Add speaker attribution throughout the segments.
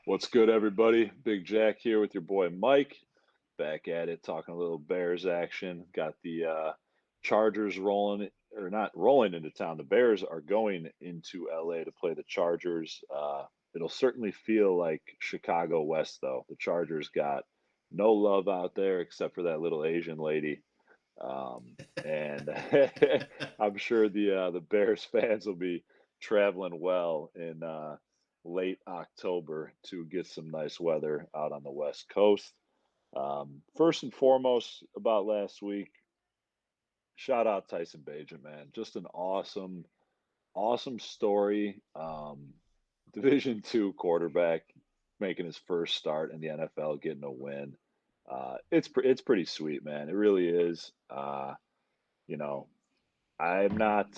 Speaker 1: What's good, everybody? Big Jack here with your boy Mike. Back at it, talking a little Bears action. Got the Chargers rolling, or not rolling into town. The Bears are going into LA to play the Chargers. It'll certainly feel like Chicago West, though. The Chargers got no love out there except for that little Asian lady. And I'm sure the Bears fans will be traveling well in late October to get some nice weather out on the West Coast. First and foremost, about last week, shout out Tyson Bagent, man. Just an awesome story. Division two quarterback making his first start in the NFL, getting a win. It's pretty sweet, man. It really is. You know, I'm not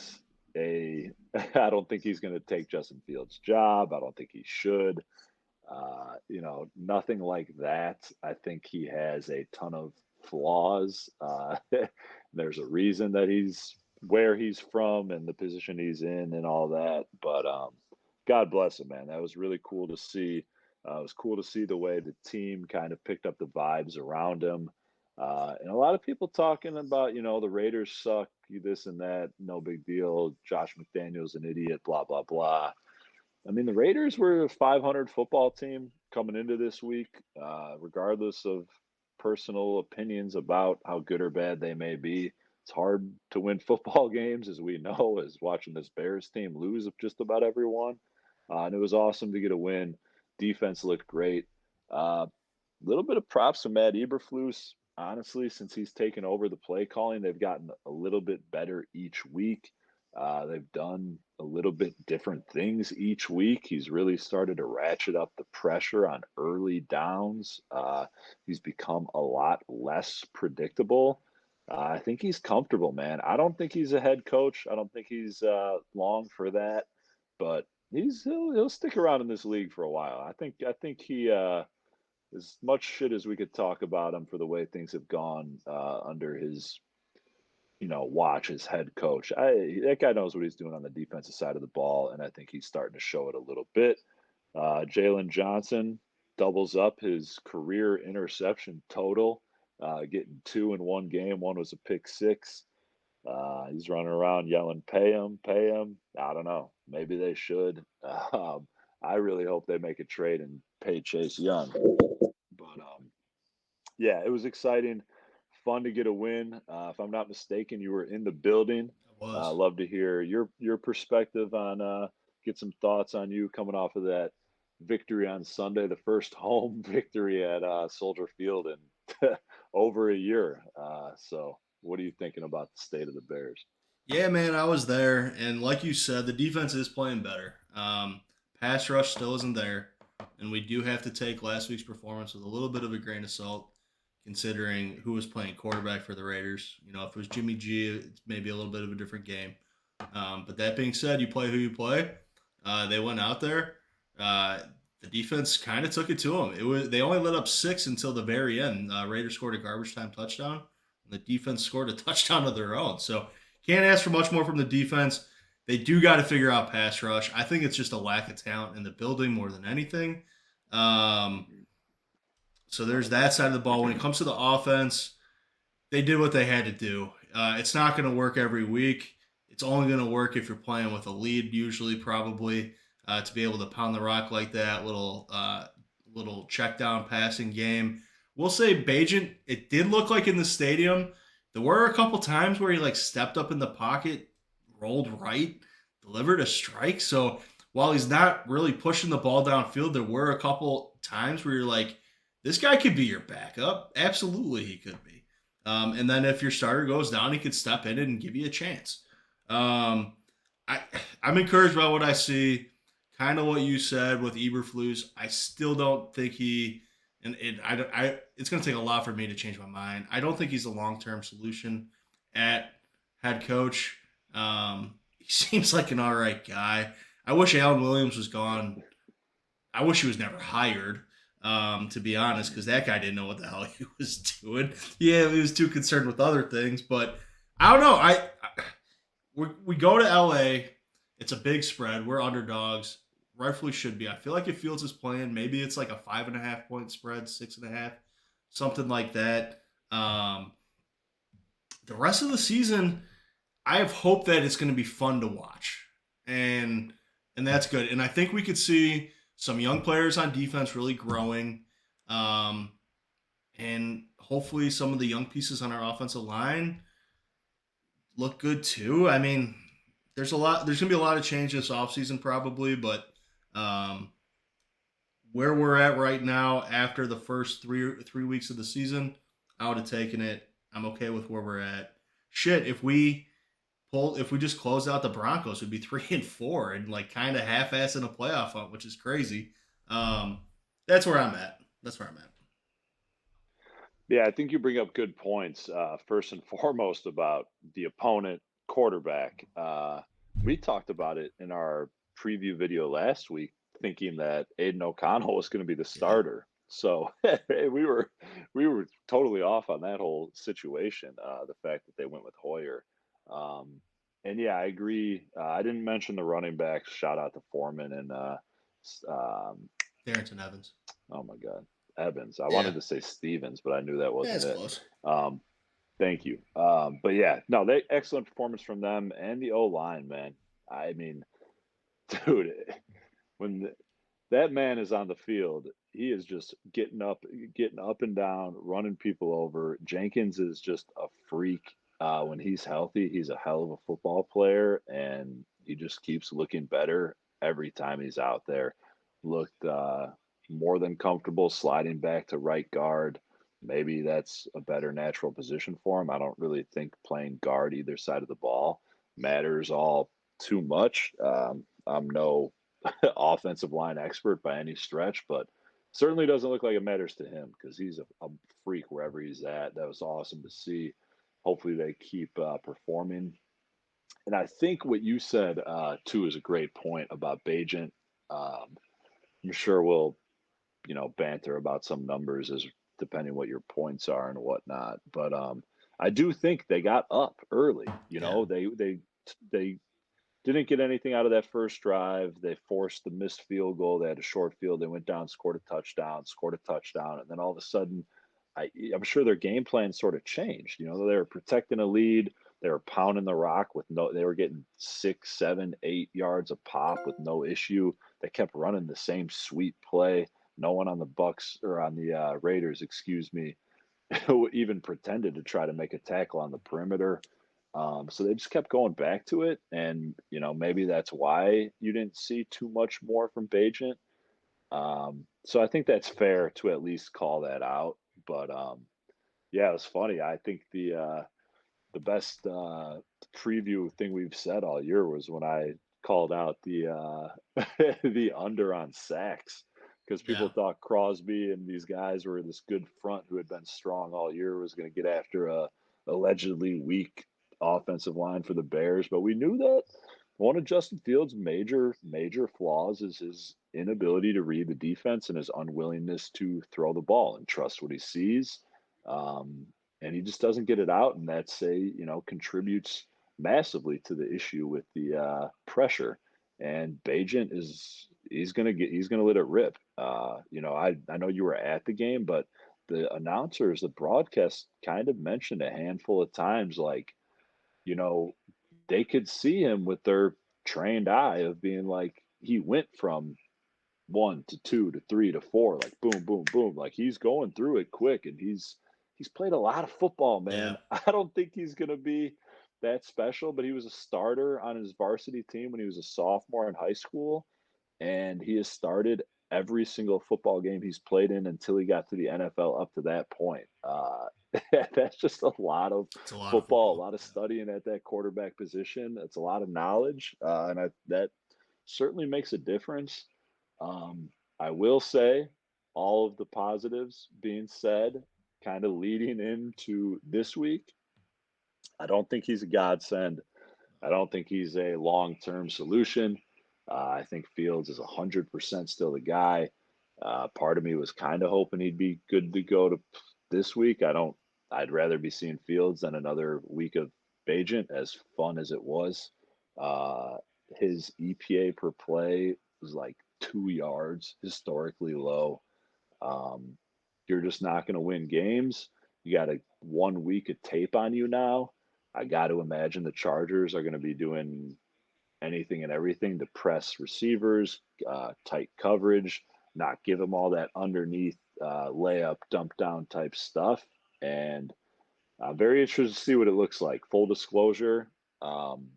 Speaker 1: a I don't think he's going to take Justin Fields' job. I don't think he should. Nothing like that. I think he has a ton of flaws. There's a reason that he's where he's from and the position he's in and all that. But God bless him, man. That was really cool to see. It was cool to see the way the team kind of picked up the vibes around him. And a lot of people talking about, the Raiders suck, this and that, no big deal. Josh McDaniels an idiot, blah blah blah. I mean, the Raiders were a 500 football team coming into this week, regardless of personal opinions about how good or bad they may be. It's hard to win football games, as we know, as watching this Bears team lose just about everyone. And it was awesome to get a win. Defense looked great. A little bit of props to Matt Eberflus. Honestly, since he's taken over the play calling, they've gotten a little bit better each week. They've done a little bit different things each week. He's really started to ratchet up the pressure on early downs. He's become a lot less predictable. I think he's comfortable, man. I don't think he's a head coach. I don't think he's long for that, but he'll stick around in this league for a while. I think he as much shit as we could talk about him for the way things have gone under his watch as head coach. That guy knows what he's doing on the defensive side of the ball, and I think he's starting to show it a little bit. Jalen Johnson doubles up his career interception total, getting two in one game. One was a pick six. He's running around yelling, "Pay him, pay him." I don't know. Maybe they should. I really hope they make a trade and pay Chase Young. But yeah, it was exciting, fun to get a win. If I'm not mistaken, you were in the building.
Speaker 2: It was.
Speaker 1: Love to hear your perspective on get some thoughts on you coming off of that victory on Sunday, the first home victory at Soldier Field in over a year. So, what are you thinking about the state of the Bears?
Speaker 2: Yeah, man, I was there, and like you said, the defense is playing better. Pass rush still isn't there, and we do have to take last week's performance with a little bit of a grain of salt, considering who was playing quarterback for the Raiders. If it was Jimmy G, it's maybe a little bit of a different game. But that being said, you play who you play. They went out there. Uh, the defense kind of took it to them. It was they only let up six until the very end. Raiders scored a garbage time touchdown. And the defense scored a touchdown of their own. So can't ask for much more from the defense. They do got to figure out pass rush. I think it's just a lack of talent in the building more than anything. Um, so there's that side of the ball. When it comes to the offense, they did what they had to do. It's not going to work every week. It's only going to work if you're playing with a lead, usually, probably, to be able to pound the rock like that. Little check down passing game. We'll say Bajent. It did look like in the stadium. There were a couple times where he like stepped up in the pocket, rolled right, delivered a strike. So while he's not really pushing the ball downfield, there were a couple times where you're like, this guy could be your backup. Absolutely, he could be. And then if your starter goes down, he could step in and give you a chance. Um, I I'm encouraged by what I see. Kind of what you said with Eberflus. I still don't think he and it's going to take a lot for me to change my mind. I don't think he's a long term solution at head coach. He seems like an all right guy. I wish Alan Williams was gone. I wish he was never hired. To be honest, because that guy didn't know what the hell he was doing. Yeah, he was too concerned with other things. But I don't know. We go to LA. It's a big spread. We're underdogs. rightfully should be. I feel like if Fields is playing, maybe it's like a 5.5 point spread, 6.5, something like that. Um, the rest of the season, I have hope that it's going to be fun to watch, and that's good. And I think we could see some young players on defense really growing, um, and hopefully some of the young pieces on our offensive line look good too. I mean, there's a lot. There's going to be a lot of change this offseason probably, but um, where we're at right now after the first three weeks of the season, I would have taken it. I'm okay with where we're at. Shit, if we just close out the Broncos, we'd be 3-4 and like kind of half-ass in a playoff hunt, which is crazy. Um, that's where I'm at. That's where I'm at.
Speaker 1: Yeah, I think you bring up good points. First and foremost about the opponent quarterback. We talked about it in our preview video last week, thinking that Aiden O'Connell was going to be the
Speaker 2: Yeah,
Speaker 1: starter. So we were totally off on that whole situation. The fact that they went with Hoyer, um, and yeah, I agree. I didn't mention the running backs. Shout out to Foreman and um,
Speaker 2: Darrington Evans.
Speaker 1: oh my God, Evans. I
Speaker 2: Yeah,
Speaker 1: wanted to say Stevens, but I knew that
Speaker 2: yeah,
Speaker 1: wasn't
Speaker 2: it's
Speaker 1: it.
Speaker 2: close.
Speaker 1: Um, Thank you. But yeah, no, they excellent performance from them and the O line, man. I mean, dude, when that man is on the field, he is just getting up and down, running people over. Jenkins is just a freak. When he's healthy, he's a hell of a football player, and he just keeps looking better every time he's out there. Looked more than comfortable sliding back to right guard. Maybe that's a better natural position for him. I don't really think playing guard either side of the ball matters all too much. I'm no offensive line expert by any stretch, but certainly doesn't look like it matters to him because he's a freak wherever he's at. That was awesome to see. Hopefully, they keep performing. And I think what you said too is a great point about Bajent. Um, I'm sure we'll banter about some numbers as depending what your points are and whatnot. But I do think they got up early.
Speaker 2: Yeah,
Speaker 1: They didn't get anything out of that first drive. They forced the missed field goal. They had a short field. They went down, scored a touchdown, and then all of a sudden, I'm sure their game plan sort of changed. They were protecting a lead. They were pounding the rock with no. They were getting 6, 7, 8 yards a pop with no issue. They kept running the same sweet play. No one on the Bucks or on the Raiders, excuse me, who even pretended to try to make a tackle on the perimeter. So they just kept going back to it, and maybe that's why you didn't see too much more from Bajent. So I think that's fair to at least call that out. But yeah, it was funny. I think the best preview thing we've said all year was when I called out the the under on sacks because people
Speaker 2: yeah,
Speaker 1: thought Crosby and these guys were this good front who had been strong all year was going to get after a allegedly weak offensive line for the Bears, but we knew that one of Justin Fields' major flaws is his inability to read the defense and his unwillingness to throw the ball and trust what he sees. Um, and he just doesn't get it out, and that's contributes massively to the issue with the pressure. And Bajent he's gonna let it rip. I know you were at the game, but the announcers, the broadcast kind of mentioned a handful of times, like you know they could see him with their trained eye of being like he went from 1 to 2 to 3 to 4, like boom, boom, boom. Like he's going through it quick, and he's played a lot of football,
Speaker 2: yeah.
Speaker 1: man. I don't think he's gonna be that special, but he was a starter on his varsity team when he was a sophomore in high school, and he has started every single football game he's played in until he got to the NFL up to that point. That's just a lot of
Speaker 2: It's a lot of
Speaker 1: football, a
Speaker 2: football.
Speaker 1: lot of
Speaker 2: Yeah.
Speaker 1: studying at that quarterback position. It's a lot of knowledge, that certainly makes a difference. Um, I will say, all of the positives being said, kind of leading into this week, I don't think he's a godsend. I don't think he's a long-term solution. I think Fields is 100% still the guy. Part of me was kind of hoping he'd be good to go to this week. I don't. I'd rather be seeing Fields than another week of Bajent, as fun as it was. Uh, his EPA per play was like 2 yards, historically low. Um, you're just not going to win games. You got a 1 week of tape on you now. I got to imagine the Chargers are going to be doing anything and everything to press receivers, tight coverage, not give them all that underneath layup, dump down type stuff. And I'm very interested to see what it looks like. Full disclosure, um,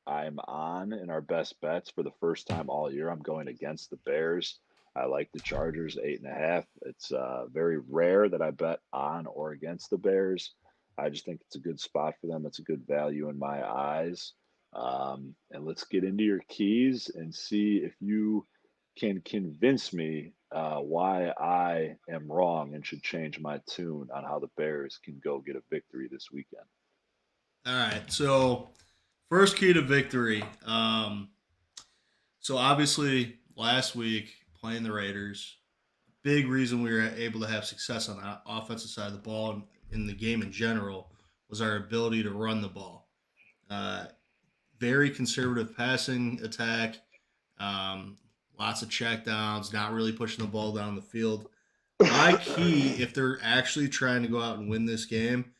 Speaker 1: I'm on in our best bets for the first time all year. I'm going against the Bears. I like the Chargers 8.5. It's very rare that I bet on or against the Bears. I just think it's a good spot for them. It's a good value in my eyes. And let's get into your keys and see if you can convince me why I am wrong and should change my tune on how the Bears can go get a victory this weekend.
Speaker 2: All right. So first key to victory. So obviously last week playing the Raiders, big reason we were able to have success on the offensive side of the ball and in the game in general was our ability to run the ball. Uh, Very conservative passing attack, um, lots of checkdowns, not really pushing the ball down the field. My key, if they're actually trying to go out and win this game,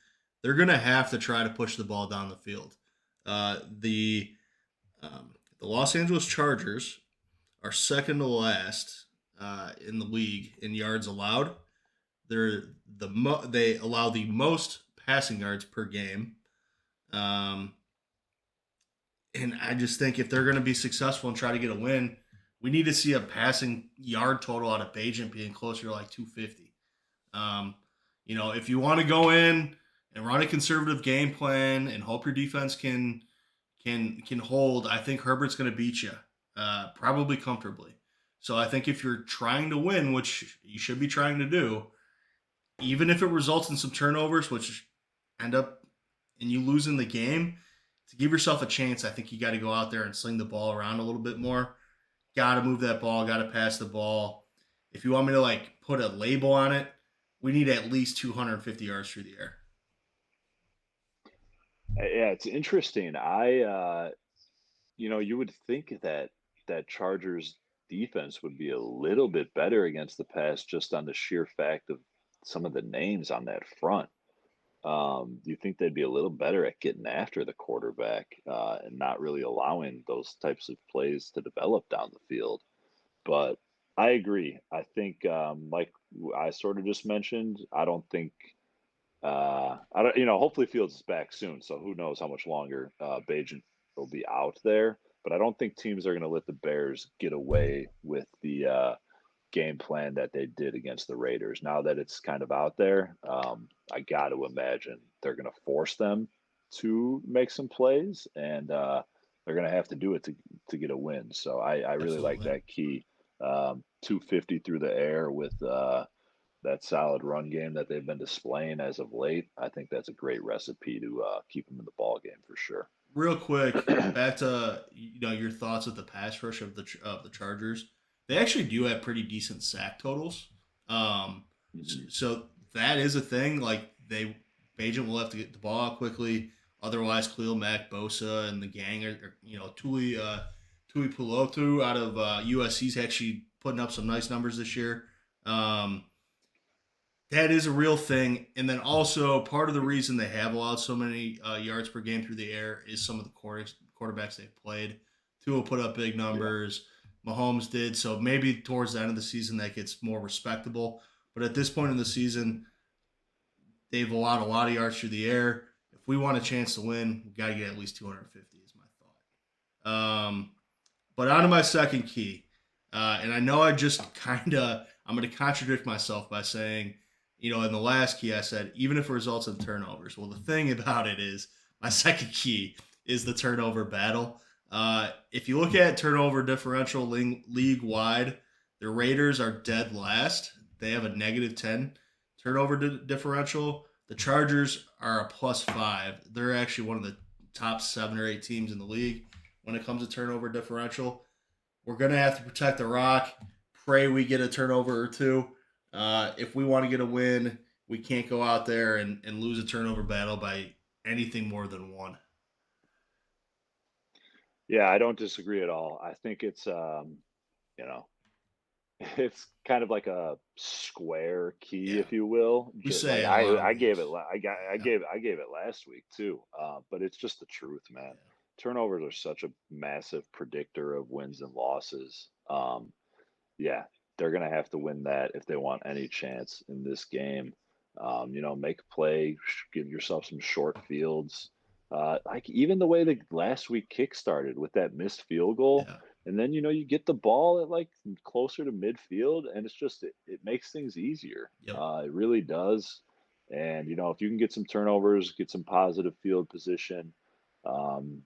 Speaker 2: they're going to have to try to push the ball down the field. Uh, the the Los Angeles Chargers are second to last in the league in yards allowed. They allow the most passing yards per game. Um, and I just think if they're going to be successful and try to get a win, we need to see a passing yard total out of Bajent being closer to like 250. Um, if you want to go in and run a conservative game plan and hope your defense can hold, I think Herbert's going to beat you probably comfortably. So I think if you're trying to win, which you should be trying to do, even if it results in some turnovers, which end up and you lose in the game, to give yourself a chance, I think you got to go out there and sling the ball around a little bit more. Got to move that ball, got to pass the ball. If you want me to like put a label on it, we need at least 250 yards through the air.
Speaker 1: Yeah, it's interesting. You would think that Chargers defense would be a little bit better against the pass just on the sheer fact of some of the names on that front. Do you think they'd be a little better at getting after the quarterback and not really allowing those types of plays to develop down the field? But I agree. I think, like I sort of just mentioned, I don't think I don't, hopefully Fields is back soon, so who knows how much longer Bajan will be out there. But I don't think teams are going to let the Bears get away with the game plan that they did against the Raiders. Now that it's kind of out there, I got to imagine they're going to force them to make some plays, and they're going to have to do it to get a win. So I really like
Speaker 2: Absolutely.
Speaker 1: that key. 250 through the air with that solid run game that they've been displaying as of late. I think that's a great recipe to keep them in the ball game for sure.
Speaker 2: Real quick, back to your thoughts of the pass rush of the Chargers. They actually do have pretty decent sack totals. Um,
Speaker 1: Mhm.
Speaker 2: so that is a thing. Like Bajent will have to get the ball out quickly. Otherwise, Khalil Mack, Bosa, and the gang Tui Pulotu out of USC's actually putting up some nice numbers this year. Um, that is a real thing. And then also part of the reason they have allowed so many yards per game through the air is some of the quarterbacks they've played. Tua put up big
Speaker 1: Yeah.
Speaker 2: numbers. Mahomes did. So maybe towards the end of the season that gets more respectable. But at this point in the season, they've allowed a lot of yards through the air. If we want a chance to win, we got to get at least 250 is my thought. But on to my second key. And I know I'm going to contradict myself by saying, in the last key I said, even if it results in turnovers. Well, the thing about it is, my second key is the turnover battle. If you look at turnover differential league wide, the Raiders are dead last. They have a negative 10 turnover differential. The Chargers are a +5. They're actually one of the top 7 or 8 teams in the league when it comes to turnover differential. We're going to have to protect the rock. Pray we get a turnover or two. If we want to get a win, we can't go out there and lose a turnover battle by anything more than one.
Speaker 1: Yeah, I don't disagree at all. I think it's, you know, It's kind of like a square key,
Speaker 2: Yeah,
Speaker 1: if you will.
Speaker 2: we say
Speaker 1: Like
Speaker 2: it a lot of
Speaker 1: I gave it,
Speaker 2: weeks. Yeah,
Speaker 1: I gave it last week too. But it's just the truth, man.
Speaker 2: yeah.
Speaker 1: Turnovers are such a massive predictor of wins and losses. Yeah, they're gonna have to win that if they want any chance in this game. Make a play, give yourself some short fields. Like even the way the last week kick started with that missed field goal,
Speaker 2: Yeah.
Speaker 1: and then you get the ball at like closer to midfield, and it makes things easier.
Speaker 2: Yep.
Speaker 1: It really does. And if you can get some turnovers, get some positive field position, um,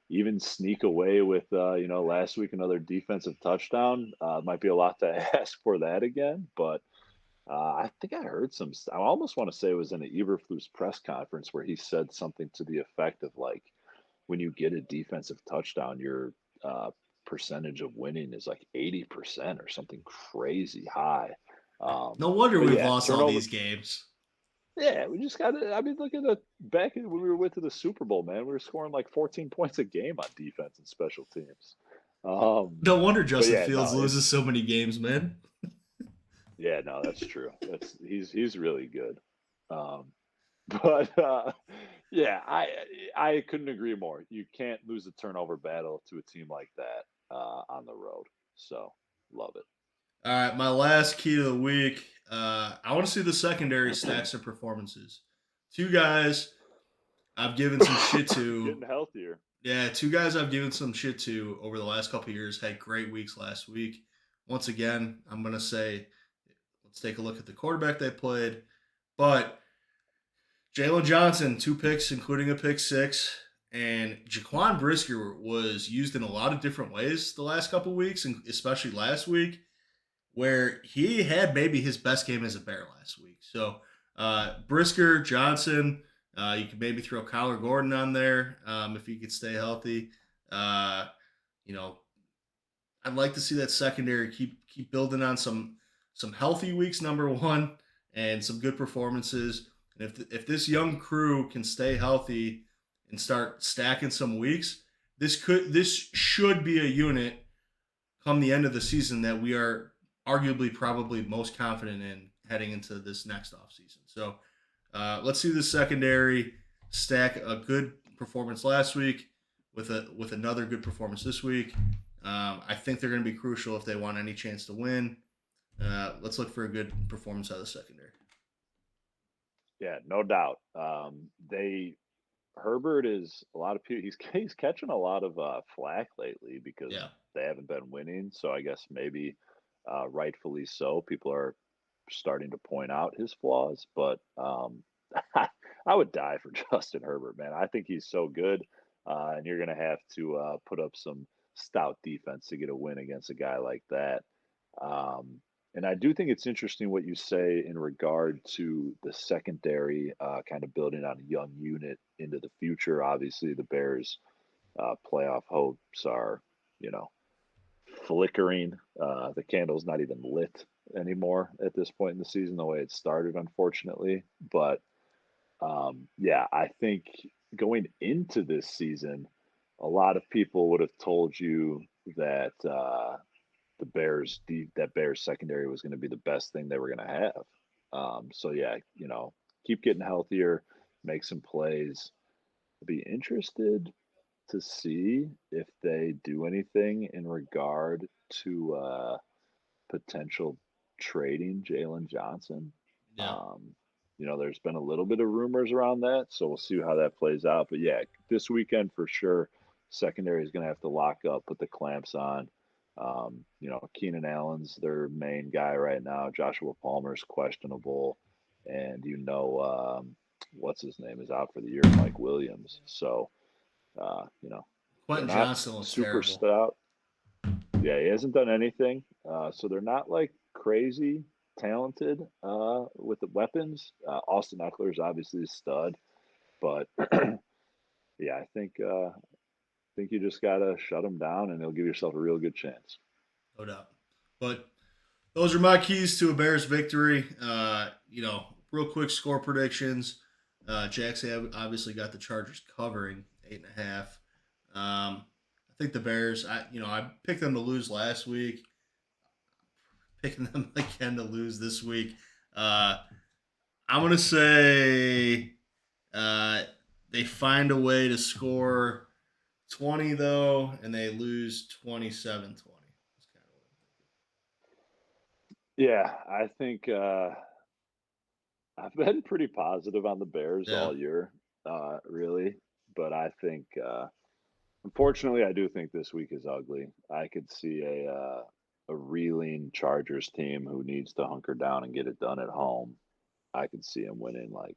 Speaker 1: even sneak away with last week another defensive touchdown might be a lot to ask for that again, but I think I heard I almost want to say it was in an Eberflus press conference where he said something to the effect of like when you get a defensive touchdown your percentage of winning is like 80% or something crazy high.
Speaker 2: No wonder
Speaker 1: But
Speaker 2: we've
Speaker 1: yeah,
Speaker 2: lost all
Speaker 1: turnover.
Speaker 2: these games.
Speaker 1: Yeah, we just got to. I mean, look at the when we went to the Super Bowl, man. We were scoring like 14 points a game on defense and special teams.
Speaker 2: No wonder
Speaker 1: But
Speaker 2: Justin
Speaker 1: yeah,
Speaker 2: Fields
Speaker 1: no,
Speaker 2: loses
Speaker 1: it's
Speaker 2: so many games, man.
Speaker 1: yeah, no, that's true. He's really good. Um, but yeah, I couldn't agree more. You can't lose a turnover battle to a team like that on the road. So love
Speaker 2: All right, my last key to the week. I want to see the secondary
Speaker 1: it.
Speaker 2: stacks of performances. Two guys I've given some shit
Speaker 1: Getting
Speaker 2: to.
Speaker 1: healthier.
Speaker 2: Yeah, two guys I've given some shit to over the last couple of years had great weeks last week. Once again, I'm gonna say, let's take a look at the quarterback they played. But Jalen Johnson, 2 picks, including a pick six. And Jaquan Brisker was used in a lot of different ways the last couple of weeks, and especially last week, where he had maybe his best game as a Bear last week. So Brisker, Johnson, you could maybe throw Kyler Gordon on there if he could stay healthy. Uh, you know, I'd like to see that secondary keep building on some healthy weeks, number one, and some good performances. And if this young crew can stay healthy and start stacking some weeks, this should be a unit come the end of the season that we are arguably probably most confident in heading into this next offseason. So let's see the secondary stack a good performance last week with another good performance this week. I think they're going to be crucial if they want any chance to win. Let's look for a good performance out of the secondary.
Speaker 1: Yeah, no doubt. They Herbert is a lot of people. He's catching a lot of flack lately because
Speaker 2: Yeah,
Speaker 1: they haven't been winning. So I guess maybe rightfully so. People are starting to point out his flaws, but I would die for Justin Herbert, man. I think he's so good, and you're going to have to put up some stout defense to get a win against a guy like that. Um, and I do think it's interesting what you say in regard to the secondary, kind of building on a young unit into the future. Obviously, the Bears' playoff hopes are, you know, flickering. The candle's not even lit anymore at this point in the season, the way it started, unfortunately. But yeah, I think going into this season, a lot of people would have told you that that Bears secondary was going to be the best thing they were going to have. So yeah, keep getting healthier, make some plays. Be interested to see if they do anything in regard to potential trading Jalen Johnson.
Speaker 2: yeah,
Speaker 1: Um, there's been a little bit of rumors around that, so we'll see how that plays out. But yeah, this weekend for sure, secondary is going to have to lock up, put the clamps on. Keenan Allen's their main guy right now. Joshua Palmer's questionable, and what's his name is out for the year, Mike Williams. So they're
Speaker 2: Quentin
Speaker 1: not
Speaker 2: Johnston looks
Speaker 1: super
Speaker 2: terrible.
Speaker 1: stout. Yeah, he hasn't done anything. So they're not like crazy talented with the weapons. Austin Eckler is obviously a stud, but yeah, I think you just gotta shut him down, and you'll give yourself a real good chance.
Speaker 2: No doubt. But those are my keys to a Bears victory. Real quick score predictions. Jackson obviously got the Chargers covering 8.5. I think the Bears. I picked them to lose last week. picking them again to lose this week. Uh, I'm gonna say uh, they find a way to score 20 though, and they lose 27-20. That's kind of what
Speaker 1: Yeah, I think I've been pretty positive on the Bears
Speaker 2: I'm thinking.
Speaker 1: all year, really. But I think, unfortunately, I do think this week is ugly. I could see a reeling Chargers team who needs to hunker down and get it done at home. I could see them winning like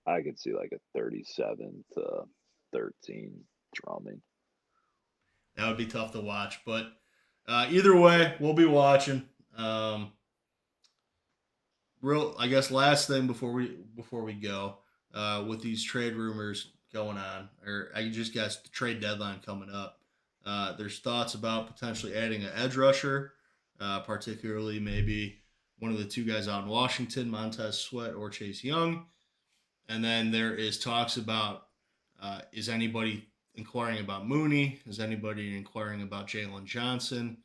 Speaker 1: I could see like a 37-13 drumming.
Speaker 2: That would be tough to watch, but either way, we'll be watching. Um, I guess last thing before we go, with these trade rumors going on, or I just guess the trade deadline coming up. There's thoughts about potentially adding an edge rusher, particularly maybe one of the two guys out in Washington, Montez Sweat or Chase Young. And then there is talks about, is anybody inquiring about Mooney? Is anybody inquiring about Jalen Johnson?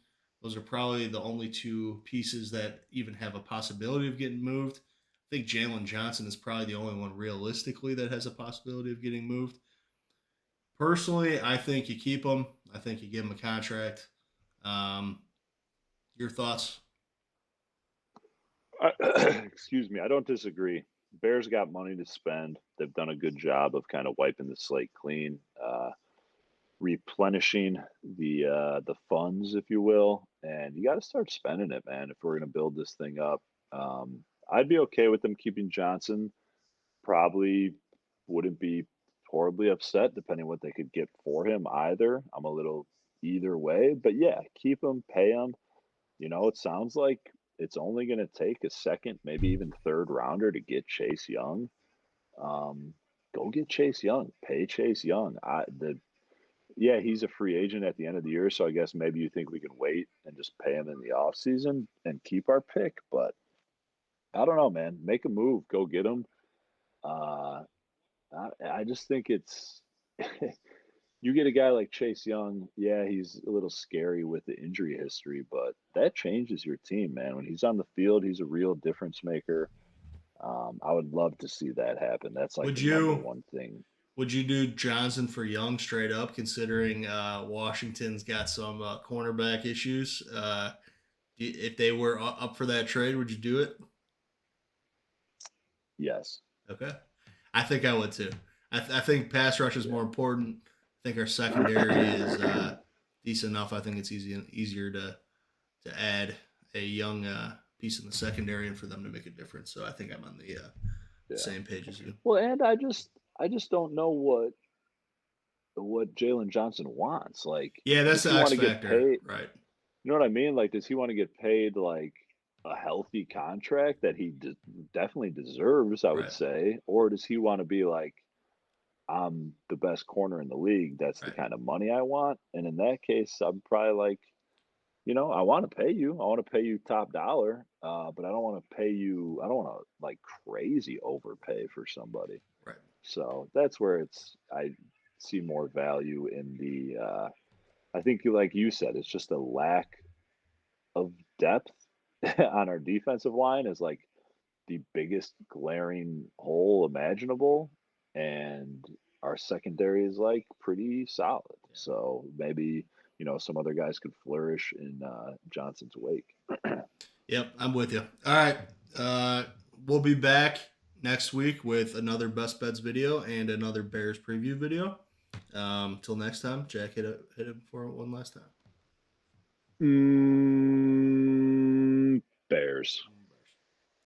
Speaker 2: Those are probably the only two pieces that even have a possibility of getting moved. I think Jalen Johnson is probably the only one realistically that has a possibility of getting moved. Personally, I think you keep him. I think you give him a contract. Um, your thoughts?
Speaker 1: Excuse me, I don't disagree. Bears got money to spend. They've done a good job of kind of wiping the slate clean, replenishing the funds, if you will. And you got to start spending it, man. If we're going to build this thing up, um, I'd be okay with them keeping Johnson. Probably wouldn't be horribly upset, depending what they could get for him. Either I'm a little either way, but yeah, keep him, pay him. It sounds like it's only going to take a second, maybe even third rounder to get Chase Young. Um, Go get Chase Young. Pay Chase Young. Yeah, he's a free agent at the end of the year, so I guess maybe you think we can wait and just pay him in the off season and keep our pick. But I don't know, man. Make a move. Go get him. Uh, I just think it's you get a guy like Chase Young, yeah, he's a little scary with the injury history, but that changes your team, man. When he's on the field, he's a real difference maker. I would love to see that happen. That's like
Speaker 2: Would
Speaker 1: the number
Speaker 2: you
Speaker 1: one thing.
Speaker 2: Would you do Johnson for Young straight up, considering Washington's got some cornerback issues? If they were up for that trade, would you do it?
Speaker 1: Yes.
Speaker 2: Okay, I think I would too. I think pass rush is
Speaker 1: Yeah.
Speaker 2: more important. I think our secondary is decent enough. I think it's easier to add a young piece in the secondary and for them to make a difference. So I think I'm on the
Speaker 1: Yeah.
Speaker 2: same page as you.
Speaker 1: Well, and I just don't know what Jalen Johnson wants. Like,
Speaker 2: Yeah, that's
Speaker 1: does
Speaker 2: the
Speaker 1: he
Speaker 2: X
Speaker 1: want to get
Speaker 2: factor,
Speaker 1: paid?
Speaker 2: right?
Speaker 1: You know what I mean? Like, does he want to get paid like a healthy contract that he definitely deserves, I would
Speaker 2: Right,
Speaker 1: say, or does he want to be like, I'm the best corner in the league. That's the
Speaker 2: right,
Speaker 1: kind of money I want. And in that case, I'm probably like, I want to pay you. I want to pay you top dollar, but I don't want to pay you. I don't want to like crazy overpay for somebody.
Speaker 2: right.
Speaker 1: So that's where I see more value in I think, like you said, it's just a lack of depth on our defensive line is like the biggest glaring hole imaginable, and our secondary is like pretty solid.
Speaker 2: Yeah.
Speaker 1: So maybe some other guys could flourish in Johnson's wake.
Speaker 2: Yep, I'm with you. All right. Uh, we'll be back next week with another Best Bets video and another Bears preview video. Till next time, Jack, hit it for one last time.
Speaker 1: Mm, Bears.